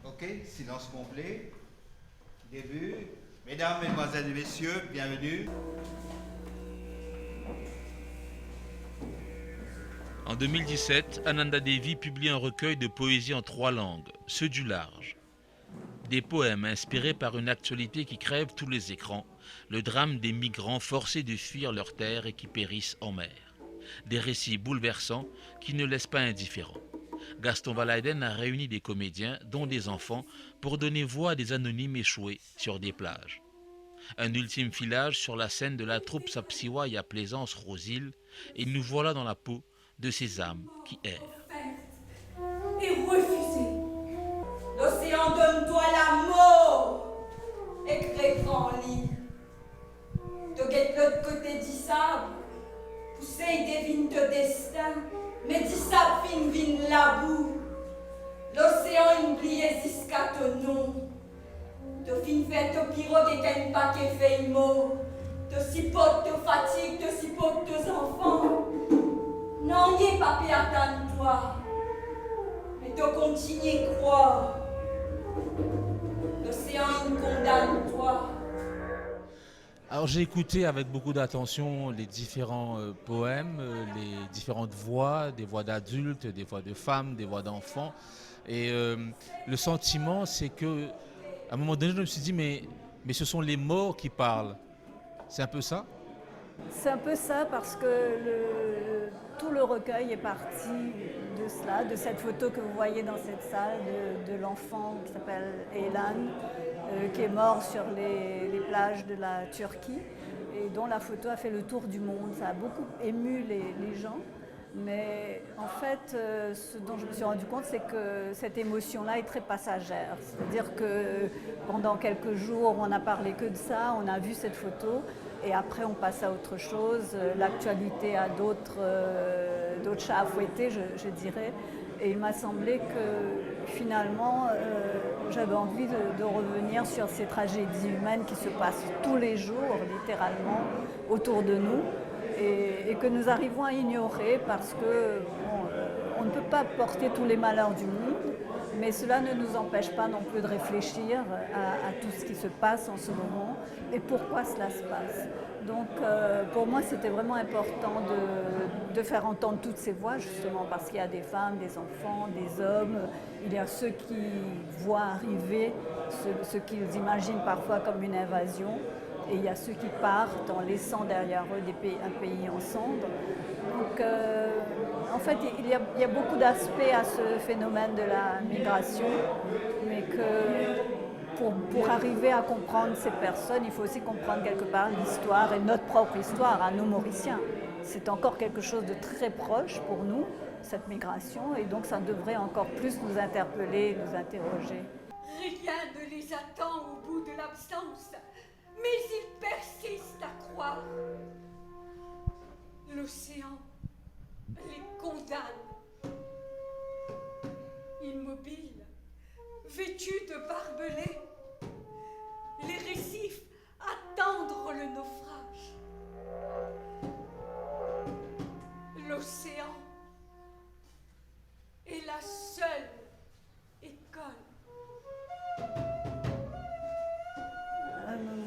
Ok, silence complet. Début. Mesdames, Mesdemoiselles et Messieurs, bienvenue. En 2017, Ananda Devi publie un recueil de poésie en 3 langues, ceux du large. Des poèmes inspirés par une actualité qui crève tous les écrans, le drame des migrants forcés de fuir leur terre et qui périssent en mer. Des récits bouleversants qui ne laissent pas indifférents. Gaston Valaiden a réuni des comédiens, dont des enfants, pour donner voix à des anonymes échoués sur des plages. Un ultime filage sur la scène de la troupe Sapsiwai à Plaisance-Rosil, et nous voilà dans la peau de ces âmes qui errent. Et refusé. L'océan donne-toi la mort. Écrit grand lit. De guette l'autre côté du sable. Poussez devine de destin. Mais du sable fin vine la boue. L'océan oublié jusqu'à ton nom. De fin fait au pirogue et qu'un paquet fait mot. De cipote, de fatigue, de cipote, de enfants. Non, y est pas pu attendre toi. Mais de continuer à croire. L'océan il condamne toi. Alors j'ai écouté avec beaucoup d'attention les différents poèmes, les différentes voix, des voix d'adultes, des voix de femmes, des voix d'enfants. Et le sentiment, c'est que à un moment donné, je me suis dit, mais ce sont les morts qui parlent. C'est un peu ça? C'est un peu ça parce que tout le recueil est parti de cela, de cette photo que vous voyez dans cette salle de l'enfant qui s'appelle Elan, qui est mort sur les plages de la Turquie et dont la photo a fait le tour du monde. Ça a beaucoup ému les gens. Mais en fait, ce dont je me suis rendu compte, c'est que cette émotion-là est très passagère. C'est-à-dire que pendant quelques jours, on n'a parlé que de ça, on a vu cette photo, et après on passe à autre chose. L'actualité a d'autres chats à fouetter, je dirais. Et il m'a semblé que finalement, j'avais envie de revenir sur ces tragédies humaines qui se passent tous les jours, littéralement, autour de nous. Et que nous arrivons à ignorer parce que on ne peut pas porter tous les malheurs du monde, mais cela ne nous empêche pas non plus de réfléchir à tout ce qui se passe en ce moment et pourquoi cela se passe. Donc pour moi c'était vraiment important de faire entendre toutes ces voix justement parce qu'il y a des femmes, des enfants, des hommes, il y a ceux qui voient arriver ce qu'ils imaginent parfois comme une invasion. Et il y a ceux qui partent en laissant derrière eux un pays en cendres. Donc, en fait, il y a beaucoup d'aspects à ce phénomène de la migration, mais que pour arriver à comprendre ces personnes, il faut aussi comprendre quelque part l'histoire et notre propre histoire à nous Mauriciens. C'est encore quelque chose de très proche pour nous, cette migration, et donc ça devrait encore plus nous interpeller, nous interroger. Rien ne les attend au bout de l'absence. Mais ils persistent à croire. L'océan les condamne. Immobiles, vêtus de barbelés, les récifs attendent le naufrage. L'océan est la seule école.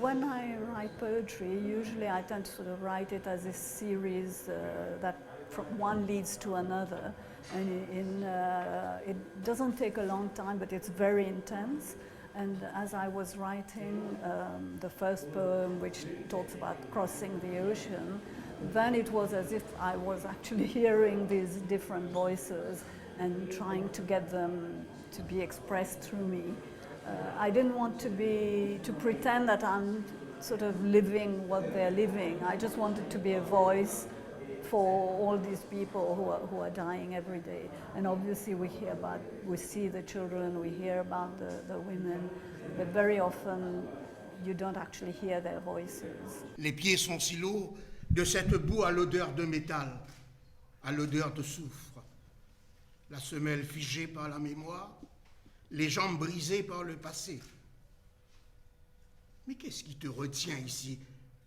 When I write poetry, usually I tend to sort of write it as a series that one leads to another. And it doesn't take a long time, but it's very intense. And as I was writing the first poem, which talks about crossing the ocean, then it was as if I was actually hearing these different voices and trying to get them to be expressed through me. I didn't want to pretend that I'm sort of living what they're living. I just wanted to be a voice for all these people who are dying every day. And obviously we see the children, we hear about the women, but very often you don't actually hear their voices. Les pieds sont si lourds de cette boue à l'odeur de métal, à l'odeur de soufre. La semelle figée par la mémoire, les jambes brisées par le passé. Mais qu'est-ce qui te retient ici,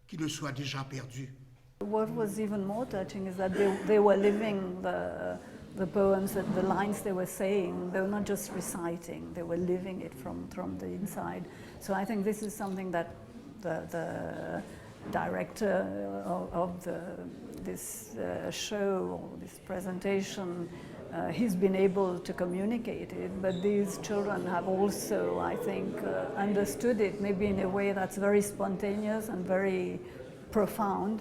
qui ne soit déjà perdu? What was even more touching is that they were living the poems, the lines they were saying, they were not just reciting, they were living it from the inside. So I think this is something that the director of this show, or this presentation, he's been able to communicate it, but these children have also, I think, understood it maybe in a way that's very spontaneous and very profound.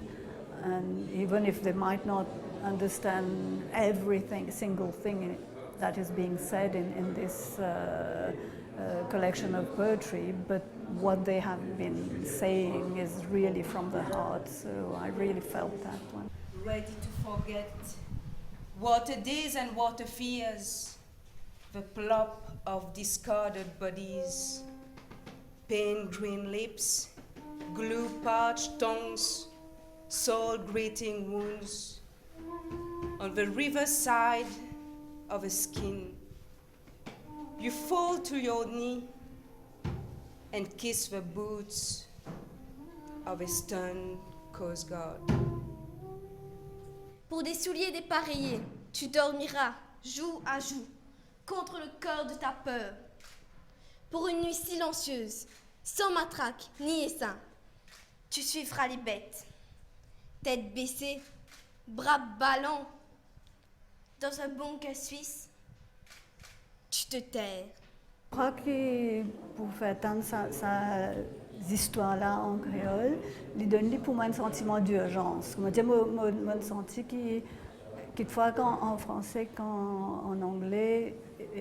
And even if they might not understand everything, single thing that is being said in this collection of poetry, but what they have been saying is really from the heart, so I really felt that one. Ready to forget water days and water fears, the plop of discarded bodies, pain green lips, glue parched tongues, soul grating wounds, on the riverside of a skin. You fall to your knee and kiss the boots of a stern Coast Guard. Pour des souliers dépareillés, tu dormiras joue à joue contre le cœur de ta peur. Pour une nuit silencieuse, sans matraque ni essaim, tu suivras les bêtes, tête baissée, bras ballants, dans un bunker suisse, tu te terres. Je crois que pour faire tant ces histoires-là en créole, il donne pour moi un sentiment d'urgence. Moi, je senti que fois en français qu'en anglais,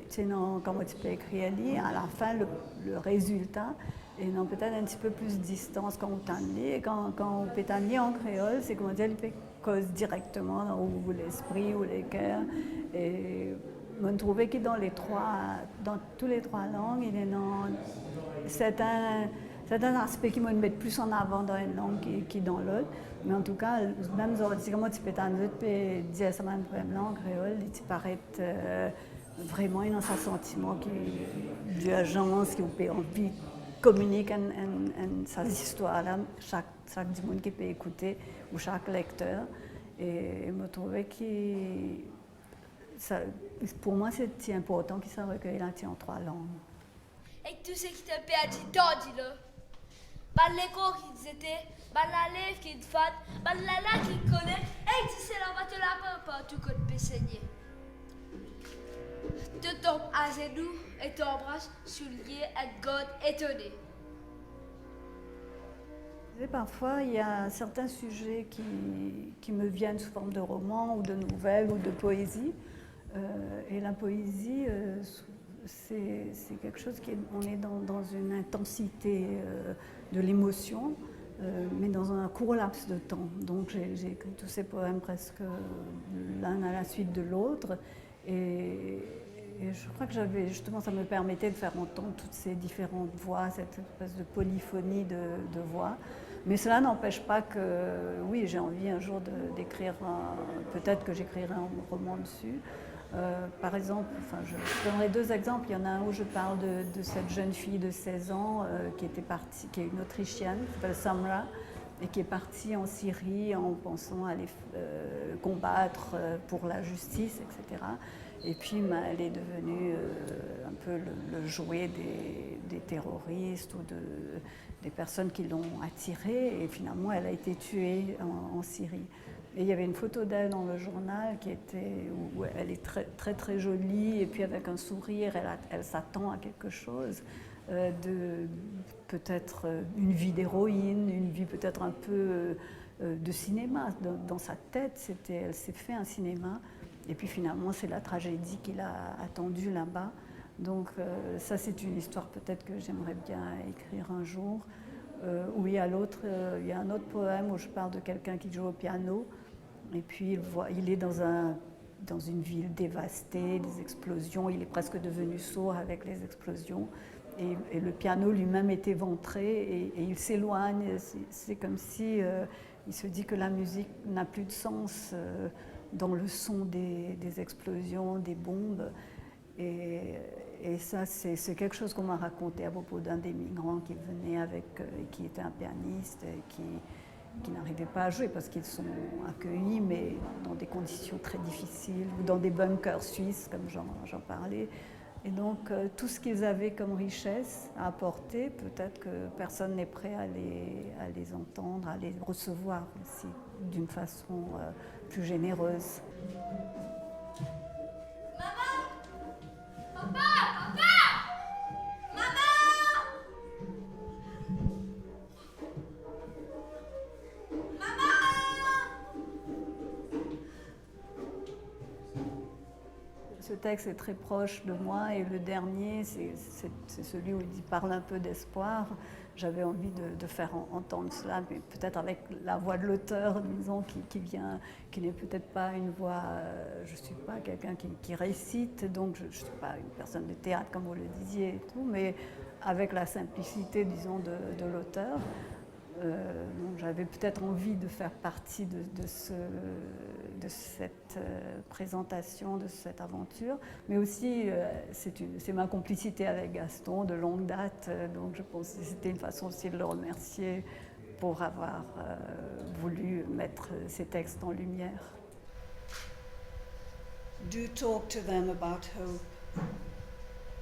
quand tu peux écrire, à la fin, le résultat, et non peut-être un petit peu plus de distance quand on t'enlit. Et quand on peut t'enlier en créole, c'est comment dire, il peut cause directement dans l'esprit ou les cœurs. Et je trouvais que dans tous les trois langues, il y a certains aspects qui me mettent plus en avant dans une langue que dans l'autre. Mais en tout cas, même si comment tu peux dire ça même poème en créole, il paraît vraiment dans un sentiment d'urgence, qui peut envie de communiquer sa histoire là, chaque monde qui peut écouter ou chaque lecteur. Et je me trouvais que pour moi, c'est si important que ça recueille là en trois langues. Et tout ce qui te fait dit là. Bah l'écho qui était, bah la lèvre qui te fat, bah la là qui connaît, et tu sais là, bah te la main pas tout côté pésaigné. Te tombe à genoux et t'embrasse soulier et God étonné. Et parfois, il y a certains sujets qui me viennent sous forme de romans ou de nouvelles ou de poésie. Et la poésie, c'est quelque chose on est dans une intensité de l'émotion, mais dans un court laps de temps. Donc j'ai écrit tous ces poèmes presque l'un à la suite de l'autre. Et je crois que justement, ça me permettait de faire entendre toutes ces différentes voix, cette espèce de polyphonie de voix. Mais cela n'empêche pas que, oui, j'ai envie un jour d'écrire, peut-être que j'écrirai un roman dessus. Par exemple, je donnerai deux exemples. Il y en a un où je parle de cette jeune fille de 16 ans qui est une Autrichienne, qui s'appelle Samra, et qui est partie en Syrie en pensant aller combattre pour la justice, etc. Et puis elle est devenue un peu le jouet des terroristes ou des personnes qui l'ont attirée, et finalement elle a été tuée en Syrie. Et il y avait une photo d'elle dans le journal où elle est très, très, très jolie, et puis avec un sourire, elle s'attend à quelque chose, de peut-être une vie d'héroïne, une vie peut-être un peu de cinéma. Dans sa tête, elle s'est fait un cinéma, et puis finalement c'est la tragédie qui l'a attendue là-bas. Donc ça, c'est une histoire peut-être que j'aimerais bien écrire un jour. Où il y a un autre poème où je parle de quelqu'un qui joue au piano, et puis il est dans une ville dévastée, des explosions, il est presque devenu sourd avec les explosions, et le piano lui-même est éventré, et il s'éloigne. C'est comme si il se dit que la musique n'a plus de sens dans le son des explosions, des bombes. Et ça, c'est quelque chose qu'on m'a raconté à propos d'un des migrants qui venait qui était un pianiste, qui n'arrivaient pas à jouer parce qu'ils sont accueillis, mais dans des conditions très difficiles, ou dans des bunkers suisses, comme j'en parlais. Et donc, tout ce qu'ils avaient comme richesse à apporter, peut-être que personne n'est prêt à les entendre, à les recevoir aussi, d'une façon plus généreuse. Ce texte est très proche de moi et le dernier, c'est celui où il parle un peu d'espoir. J'avais envie de faire entendre cela, mais peut-être avec la voix de l'auteur, disons, qui n'est peut-être pas une voix. Je ne suis pas quelqu'un qui récite, donc je ne suis pas une personne de théâtre, comme vous le disiez, et tout, mais avec la simplicité, disons, de l'auteur. Donc j'avais peut-être envie de faire partie de cette présentation, de cette aventure, mais aussi c'est ma complicité avec Gaston de longue date, donc je pense que c'était une façon aussi de le remercier pour avoir voulu mettre ces textes en lumière. Do talk to them about hope,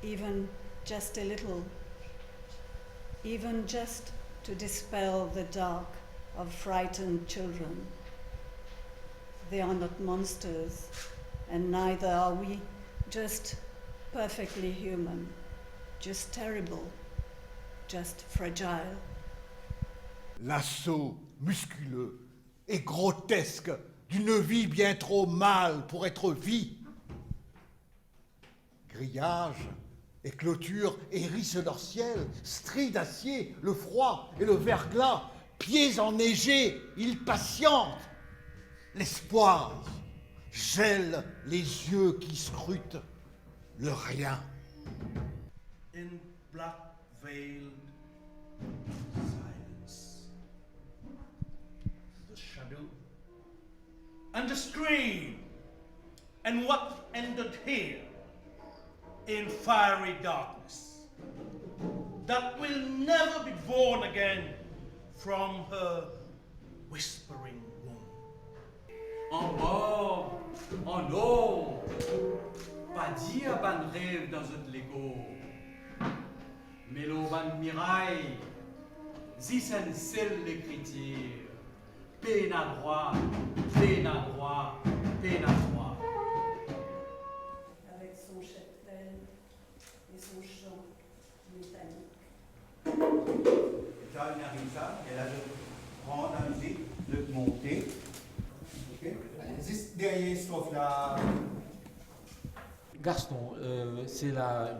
even just a little, even just to dispel the dark of frightened children. They are not monsters, and neither are we, just perfectly human, just terrible, just fragile. L'assaut musculeux et grotesque d'une vie bien trop mâle pour être vie. Grillages et clôtures hérissent leur ciel, stries d'acier, le froid et le verglas, pieds enneigés, ils patientent. L'espoir gèle les yeux qui scrutent le rien. In black veiled silence, the shadow and the scream, and what ended here in fiery darkness that will never be born again from her whispering womb. En mort, en eau, pas dire ban rêve dans un Lego, mais l'eau ban miraille, si c'est un seul l'écriture, peine à droit, peine à droit, peine à droit. Avec son cheptel et son chant métallique. Ça, il arrive ça, elle a de prendre la musique, de monter. Ok? Juste derrière ce là. Gaston, c'est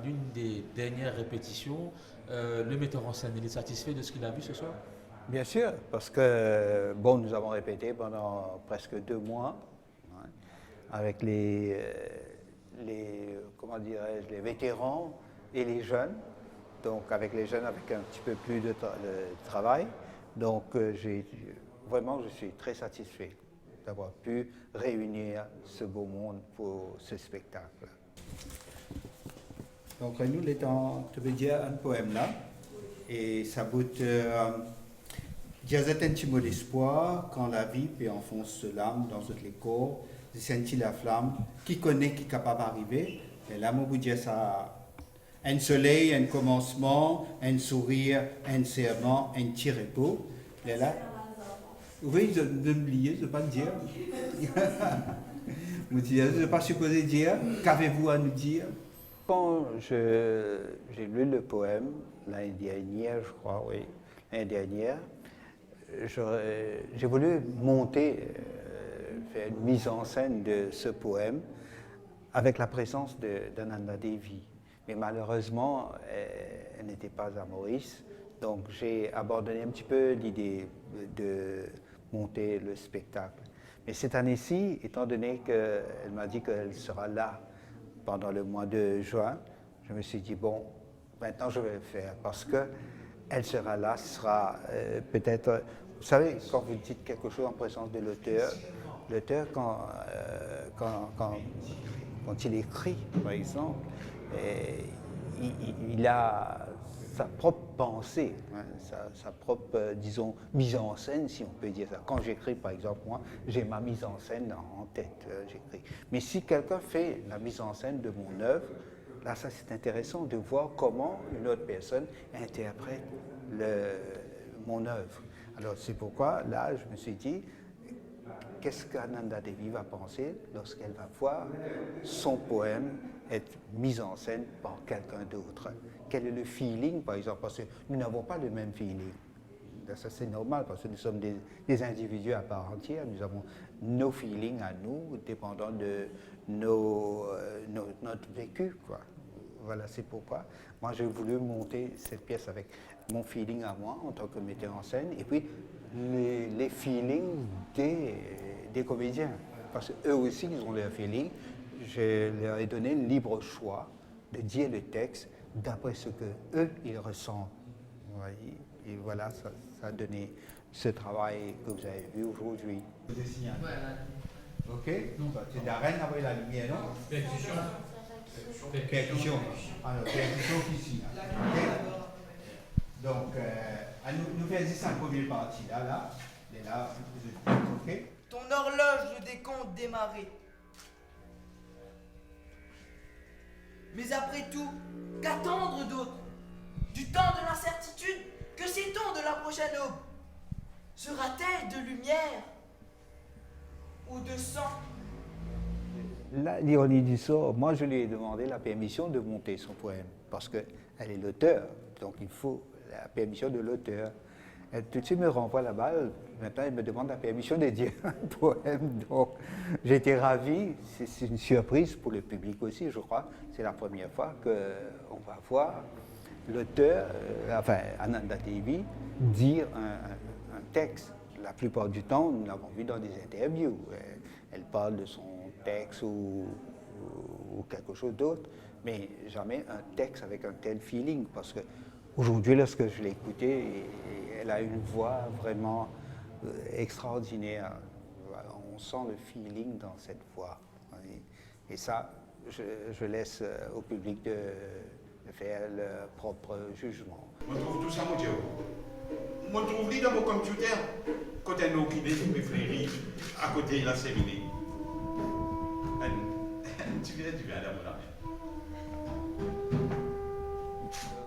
l'une des dernières répétitions. Le metteur en scène, il est satisfait de ce qu'il a vu ce soir? Bien sûr, parce que bon, nous avons répété pendant presque 2 mois, hein, avec comment dirais-je, les vétérans et les jeunes. Donc avec les jeunes, avec un petit peu plus de travail. Donc vraiment, je suis très satisfait d'avoir pu réunir ce beau monde pour ce spectacle. Donc nous, les temps, tu veux dire un poème là, et ça boute dire un petit mot d'espoir quand la vie peut enfoncer l'âme dans toutes les corps, de sentir la flamme, qui connaît, qui est capable d'arriver. Et là, moi, vous dire ça, un soleil, un commencement, un sourire, un serment, un petit repos. Et là, oui, de m'oublier, de ne pas le dire. Je ne pas supposé dire. Qu'avez-vous à nous dire? Quand j'ai lu le poème l'année dernière, je crois, oui, l'année dernière, j'ai voulu monter, faire une mise en scène de ce poème avec la présence d'Ananda Devi. Mais malheureusement, elle n'était pas à Maurice, donc j'ai abandonné un petit peu l'idée de monter le spectacle. Mais cette année-ci, étant donné qu'elle m'a dit qu'elle sera là pendant le mois de juin, je me suis dit, bon, maintenant je vais le faire, parce qu'elle sera là, ce sera peut-être... Vous savez, quand vous dites quelque chose en présence de l'auteur, quand il écrit, par exemple, il a sa propre pensée, hein, sa propre, disons, mise en scène, si on peut dire ça. Quand j'écris, par exemple, moi, j'ai ma mise en scène en tête, j'écris. Mais si quelqu'un fait la mise en scène de mon œuvre, là, ça c'est intéressant de voir comment une autre personne interprète mon œuvre. Alors c'est pourquoi, là, je me suis dit, qu'est-ce qu'Ananda Devi va penser lorsqu'elle va voir son poème être mis en scène par quelqu'un d'autre? Quel est le feeling, par exemple? Parce que nous n'avons pas le même feeling. Ça, c'est normal, parce que nous sommes des individus à part entière. Nous avons nos feelings à nous, dépendant de notre vécu, quoi. Voilà, c'est pourquoi moi j'ai voulu monter cette pièce avec mon feeling à moi en tant que metteur en scène, et puis les feelings des comédiens. Parce qu'eux aussi, ils ont leur feeling. Je leur ai donné le libre choix de dire le texte d'après ce que eux ils ressentent. Vous voyez? Et voilà, ça a donné ce travail que vous avez vu aujourd'hui. Ok? C'est Darren avec la lumière, non? Percussion. Percussion. Alors, percussion ici. Ok? Donc, nous faisons la première partie là. Et là, ok? Ton horloge le décompte démarré. Mais après tout, qu'attendre d'autre? Du temps de l'incertitude, que sait-on de la prochaine aube? Sera-t-elle de lumière ou de sang? Là, l'ironie du sort, moi je lui ai demandé la permission de monter son poème, parce qu'elle est l'auteur, donc il faut la permission de l'auteur. Elle tout de suite me renvoie la balle, maintenant elle me demande la permission de dire un poème, donc j'étais ravi, c'est une surprise pour le public aussi, je crois, c'est la première fois qu'on va voir l'auteur, Ananda Devi, dire un texte. La plupart du temps, nous l'avons vu dans des interviews. Elle parle de son texte ou quelque chose d'autre, mais jamais un texte avec un tel feeling, parce que aujourd'hui, lorsque je l'ai écoutée, elle a une voix vraiment extraordinaire. On sent le feeling dans cette voix. Et ça, je laisse au public de faire leur propre jugement. On trouve tout ça, mon Dieu. On trouve lui dans mon computer. Côté nous qui des fleuris, à côté il a séminé. Tu viens à la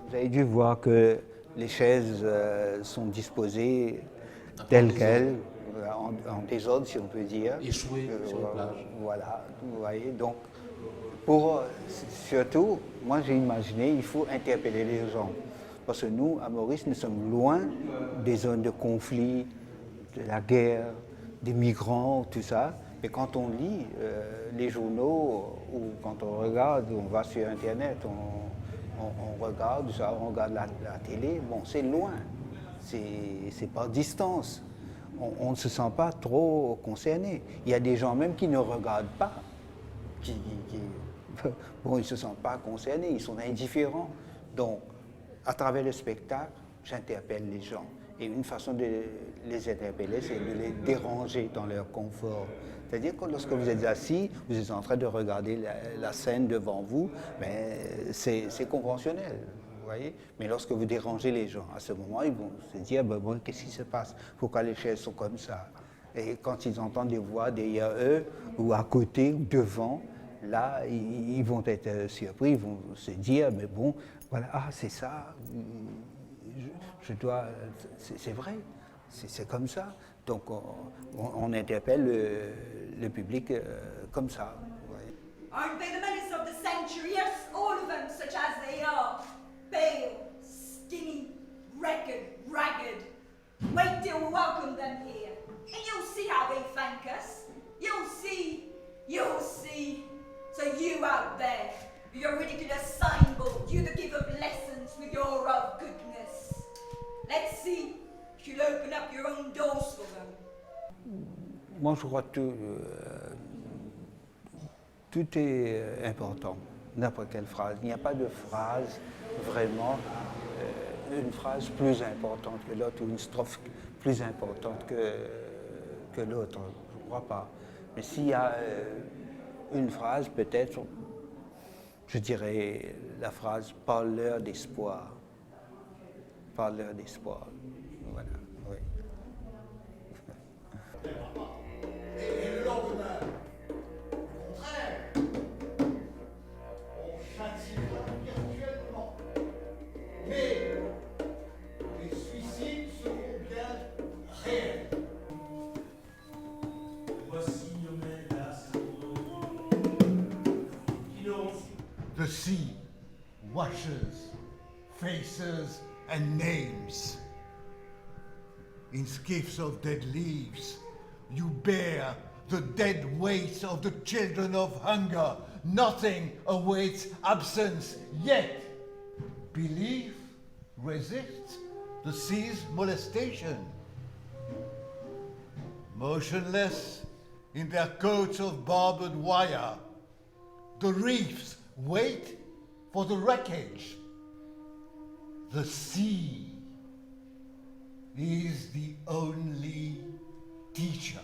Vous avez dû voir que les chaises sont disposées telles quelles, en désordre si on peut dire. Échouées sur la plage. Voilà, vous voyez. Donc, surtout, moi j'ai imaginé, il faut interpeller les gens. Parce que nous, à Maurice, nous sommes loin des zones de conflit, de la guerre, des migrants, tout ça. Mais quand on lit les journaux ou quand on regarde, on va sur Internet, on regarde ça, on regarde la télé, bon, c'est loin, c'est par distance. On ne se sent pas trop concerné. Il y a des gens même qui ne regardent pas, bon, ils ne se sentent pas concernés, ils sont indifférents. Donc, à travers le spectacle, j'interpelle les gens. Et une façon de les interpeller, c'est de les déranger dans leur confort. C'est-à-dire que lorsque vous êtes assis, vous êtes en train de regarder la scène devant vous, c'est conventionnel, vous voyez. Mais lorsque vous dérangez les gens, à ce moment, ils vont se dire, bon, qu'est-ce qui se passe? Pourquoi les chaises sont comme ça? Et quand ils entendent des voix derrière eux, ou à côté, ou devant, là, ils vont être surpris, ils vont se dire, mais bon, voilà, ah, c'est ça, je dois, c'est vrai, c'est comme ça. Donc on interpelle le public comme ça. Ouais. Aren't they the menace of the century? Yes, all of them, such as they are. Pale, skinny, ragged. Wait till we welcome them here, and you'll see how they thank us. You'll see. So you out there, your ridiculous signboard, you that give up lessons with your of goodness. Let's see if you'll open up your own doors for them. Moi, je crois que tout est important, n'importe quelle phrase. Il n'y a pas de phrase vraiment, une phrase plus importante que l'autre ou une strophe plus importante que l'autre. Je ne crois pas. Mais s'il y a une phrase, peut-être, je dirais la phrase « parle-leur d'espoir ». parleur d'espoir. Voilà, oui. Et le lendemain, au contraire, on châtiera virtuellement. Mais les suicides seront bien réels. Voici Oméga, qui n'auront su. The sea washes faces and names. In skiffs of dead leaves, you bear the dead weight of the children of hunger. Nothing awaits absence, yet belief resists the sea's molestation. Motionless in their coats of barbed wire, the reefs wait for the wreckage. The sea is the only teacher.